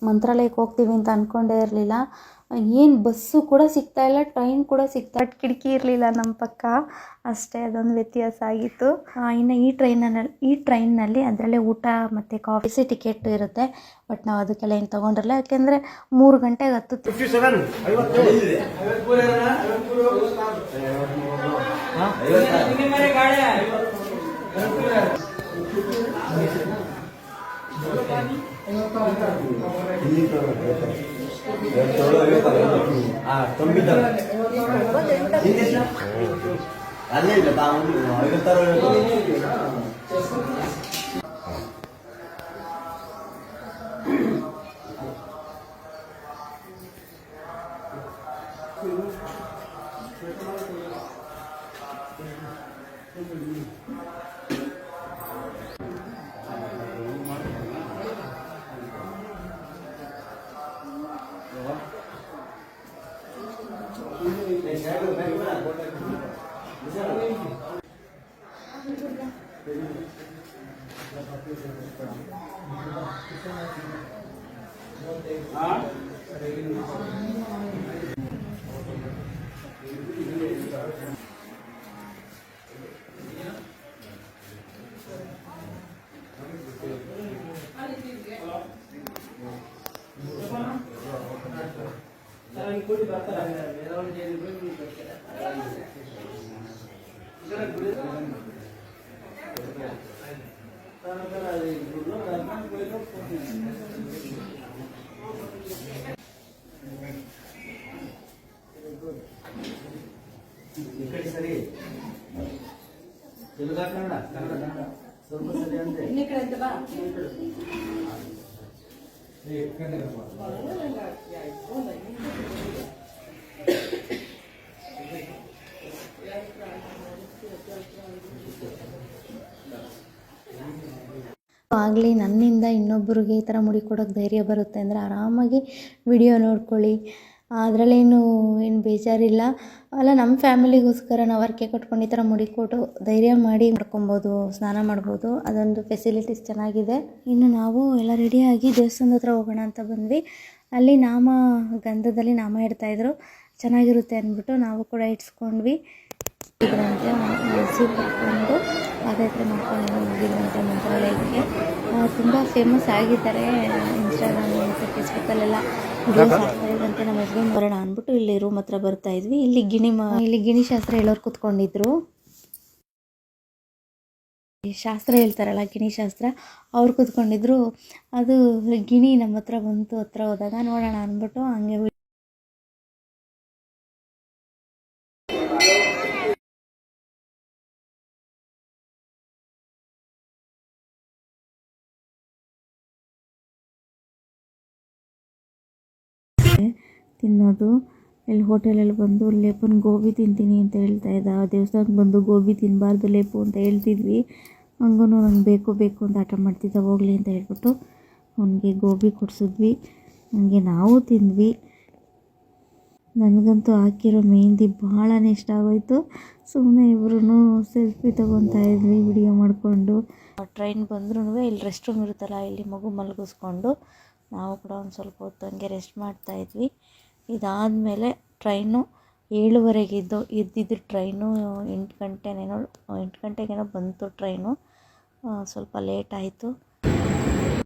ಮಂತ್ರಾಲಯಕ್ಕೆ ಹೋಗ್ತೀವಿ ಅಂತ ಅಂದ್ಕೊಂಡೇ ಇರಲಿಲ್ಲ. ಏನು ಬಸ್ಸು ಕೂಡ ಸಿಗ್ತಾಯಿಲ್ಲ, ಟ್ರೈನ್ ಕೂಡ ಕಿಟಕಿ ಇರಲಿಲ್ಲ ನಮ್ಮ ಪಕ್ಕ, ಅಷ್ಟೇ ಅದೊಂದು ವ್ಯತ್ಯಾಸ ಆಗಿತ್ತು. ಇನ್ನು ಈ ಟ್ರೈನ್ನಲ್ಲಿ ಅದರಲ್ಲೇ ಊಟ ಮತ್ತು ಕಾಫಿ ಟಿಕೆಟ್ ಇರುತ್ತೆ. ಬಟ್ ನಾವು ಅದಕ್ಕೆಲ್ಲ ಏನು ತೊಗೊಂಡಿರಲ್ಲ, ಯಾಕೆಂದರೆ 3 ಗಂಟೆಗೆ ಹತ್ತುತ್ತೆ. ಅಲ್ಲೇ ಇಲ್ಲ ಸರಿ ಸ್ವಲ್ಪ ಸರಿ ಅಂದ್ರೆ ಆಗಲಿ ನನ್ನಿಂದ ಇನ್ನೊಬ್ಬರಿಗೆ ಈ ಥರ ಮುಡಿ ಕೊಡೋಕ್ಕೆ ಧೈರ್ಯ ಬರುತ್ತೆ ಅಂದರೆ ಆರಾಮಾಗಿ ವಿಡಿಯೋ ನೋಡ್ಕೊಳ್ಳಿ, ಅದರಲ್ಲೇನು ಬೇಜಾರಿಲ್ಲ. ಅಲ್ಲ, ನಮ್ಮ ಫ್ಯಾಮಿಲಿಗೋಸ್ಕರ ನಾವು ಹರಕೆ ಕಟ್ಕೊಂಡು ಈ ಥರ ಮುಡಿ ಕೊಟ್ಟು ಧೈರ್ಯ ಮಾಡಿ ಮಾಡ್ಕೊಬೋದು, ಸ್ನಾನ ಮಾಡ್ಬೋದು. ಅದೊಂದು ಫೆಸಿಲಿಟೀಸ್ ಚೆನ್ನಾಗಿದೆ. ಇನ್ನು ನಾವು ಎಲ್ಲ ರೆಡಿಯಾಗಿ ದೇವಸ್ಥಾನದ ಹತ್ರ ಹೋಗೋಣ ಅಂತ ಬಂದ್ವಿ. ಅಲ್ಲಿ ಗಂಧದಲ್ಲಿ ನಾಮ ಇಡ್ತಾಯಿದ್ರು, ಚೆನ್ನಾಗಿರುತ್ತೆ ಅಂದ್ಬಿಟ್ಟು ನಾವು ಕೂಡ ಇಟ್ಸ್ಕೊಂಡ್ವಿ. ಇದರಂತೆ ಮನಸ್ಸು ಕಟ್ಕೊಂಡು ಪಾದಯಾತ್ರೆ ಮಾಡ್ಕೊಂಡು ಹೋಗಿದ್ರಂತೆ ಮಂತ್ರಾಲಯಕ್ಕೆ. ತುಂಬ ಫೇಮಸ್ ಆಗಿದ್ದಾರೆ ಇನ್ಸ್ಟಾಗ್ರಾಮ್ ಮತ್ತು ಫೇಸ್ಬುಕ್ಕಲ್ಲೆಲ್ಲ ವಿಡಿಯೋಸ್ ಆಗ್ತಾಯಿದ್ದಂತೆ. ನಮ್ಮ ಹಸ್ಬೆಂಡ್ ಬರೋಣ ಅಂದ್ಬಿಟ್ಟು ಇಲ್ಲಿ ರೂಮ್ ಹತ್ರ ಬರ್ತಾಯಿದ್ವಿ. ಇಲ್ಲಿ ಗಿಣಿ ಶಾಸ್ತ್ರ ಹೇಳೋರು ಕೂತ್ಕೊಂಡಿದ್ರು. ಶಾಸ್ತ್ರ ಹೇಳ್ತಾರಲ್ಲ, ಗಿಣಿ ಶಾಸ್ತ್ರ, ಅವ್ರು ಕೂತ್ಕೊಂಡಿದ್ರು. ಅದು ಗಿಣಿ ನಮ್ಮ ಹತ್ರ ಬಂತು. ಹತ್ರ ಹೋದಾಗ ನೋಡೋಣ ಅಂದ್ಬಿಟ್ಟು ಹಂಗೆ ತಿನ್ನೋದು. ಇಲ್ಲಿ ಹೋಟೆಲಲ್ಲಿ ಬಂದು ಲೇಪನ್ ಗೋಬಿ ತಿಂತೀನಿ ಅಂತ ಹೇಳ್ತಾ ಇದ್ದ. ದೇವಸ್ಥಾನಕ್ಕೆ ಬಂದು ಗೋಬಿ ತಿನ್ನಬಾರ್ದು ಲೇಪು ಅಂತ ಹೇಳ್ತಿದ್ವಿ. ಹಂಗೂ ನಂಗೆ ಬೇಕು ಅಂತ ಆಟ ಮಾಡ್ತಿದ್ದ. ಹೋಗಲಿ ಅಂತ ಹೇಳ್ಬಿಟ್ಟು ಅವನಿಗೆ ಗೋಬಿ ಕೊಡಿಸಿದ್ವಿ. ಹಂಗೆ ನಾವು ತಿಂದ್ವಿ. ನನಗಂತೂ ಹಾಕಿರೋ ಮೆಹಂದಿ ಭಾಳನೇ ಇಷ್ಟ ಆಗೋಯ್ತು. ಸುಮ್ಮನೆ ಇಬ್ಬರೂ ಸೆಲ್ಫಿ ತೊಗೊತಾ ಇದ್ವಿ ವಿಡಿಯೋ ಮಾಡಿಕೊಂಡು. ಟ್ರೈನ್ ಬಂದ್ರೂ ಇಲ್ಲಿ ರೆಸ್ಟ್ ರೂಮ್ ಇರುತ್ತಲ್ಲ, ಇಲ್ಲಿ ಮಗು ಮಲಗಿಸ್ಕೊಂಡು ನಾವು ಕೂಡ ಒಂದು ಸ್ವಲ್ಪ ಹೊತ್ತು ಹಂಗೆ ರೆಸ್ಟ್ ಮಾಡ್ತಾಯಿದ್ವಿ. ಇದಾದಮೇಲೆ ಟ್ರೈನು 7:30ಗೆ ಇದ್ದಿದ್ದು ಟ್ರೈನು 8 ಗಂಟೆಗೇನೋ ಬಂತು ಟ್ರೈನು. ಸ್ವಲ್ಪ ಲೇಟ್ ಆಯಿತು.